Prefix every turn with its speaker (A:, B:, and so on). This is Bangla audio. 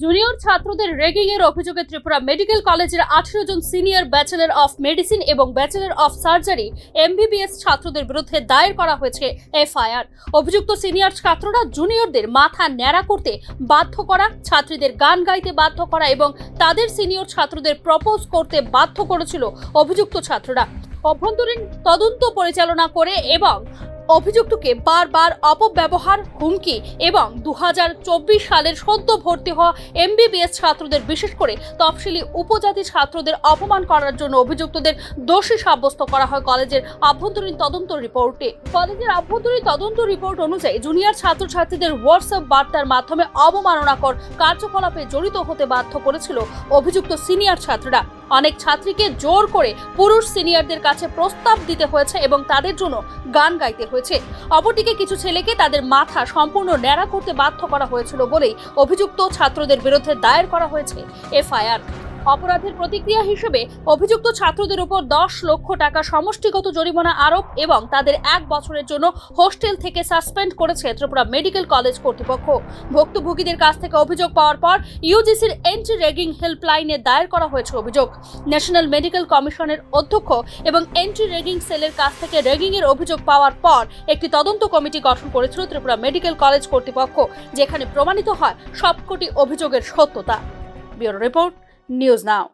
A: জুনিয়র ছাত্রদের র্যাগিং এর অভিযোগে ত্রিপুরা মেডিকেল কলেজের 18 জন সিনিয়র ব্যাচেলর অফ মেডিসিন এবং ব্যাচেলর অফ সার্জারি এমবিবিএস ছাত্রদের বিরুদ্ধে দায়ের করা হয়েছে এফআইআর। অভিযুক্ত সিনিয়র ছাত্ররা জুনিয়রদের মাথা ন্যাড়া করতে বাধ্য করা, ছাত্রীদের গান গাইতে বাধ্য করা এবং তাদের সিনিয়র ছাত্রদের প্রপোজ করতে বাধ্য করেছিল অভিযুক্ত ছাত্ররা। অভ্যন্তরীণ তদন্ত পরিচালনা করে এবং অভিযুক্তকে বারবার অপব্যবহার, হুমকি এবং 2024 সালের সদ্য ভর্তি হওয়া এমবিবিএস ছাত্রদের, বিশেষ করে তফসিলি উপজাতি ছাত্রদের অপমান করার জন্য অভিযুক্তদের দোষী সাব্যস্ত করা হয় কলেজের আভ্যন্তরীণ তদন্ত রিপোর্টে। কলেজের আভ্যন্তরীণ তদন্ত রিপোর্ট অনুযায়ী জুনিয়র ছাত্রছাত্রীদের হোয়াটসঅ্যাপ বার্তার মাধ্যমে অবমাননাকর কার্যকলাপে জড়িত হতে বাধ্য করেছিল অভিযুক্ত সিনিয়র ছাত্ররা। অনেক ছাত্রীকে জোর করে পুরুষ সিনিয়রদের কাছে প্রস্তাব দিতে হয়েছে এবং তাদের জন্য গান গাইতে হয়েছে। অপরদিকে কিছু ছেলেকে তাদের মাথা সম্পূর্ণ ন্যাড়া করতে বাধ্য করা হয়েছিল বলেই অভিযুক্ত ছাত্রদের বিরুদ্ধে দায়ের করা হয়েছে এফআইআর। অপরাধের প্রতিক্রিয়া হিসেবে অভিযুক্ত ছাত্রদের উপর 10 লক্ষ টাকা সমষ্টিগত জরিমানা আরোপ এবং তাদের 1 বছরের জন্য হোস্টেল থেকে সাসপেন্ড করেছে ত্রিপুরা মেডিকেল কলেজ কর্তৃপক্ষ। ভুক্তভোগীদের কাছ থেকে অভিযোগ পাওয়ার পর ইউজিসির এন্টি র্যাগিং হেল্পলাইনে দায়ের করা হয়েছে অভিযোগ। ন্যাশনাল মেডিকেল কমিশনের অধ্যক্ষ এবং এন্টি র্যাগিং সেলের কাছ থেকে র্যাগিং এর অভিযোগ পাওয়ার পর একটি তদন্ত কমিটি গঠন করেছিল ত্রিপুরা মেডিকেল কলেজ কর্তৃপক্ষ, যেখানে প্রমাণিত হয় সবকটি অভিযোগের সত্যতা। Bureau report, News Now।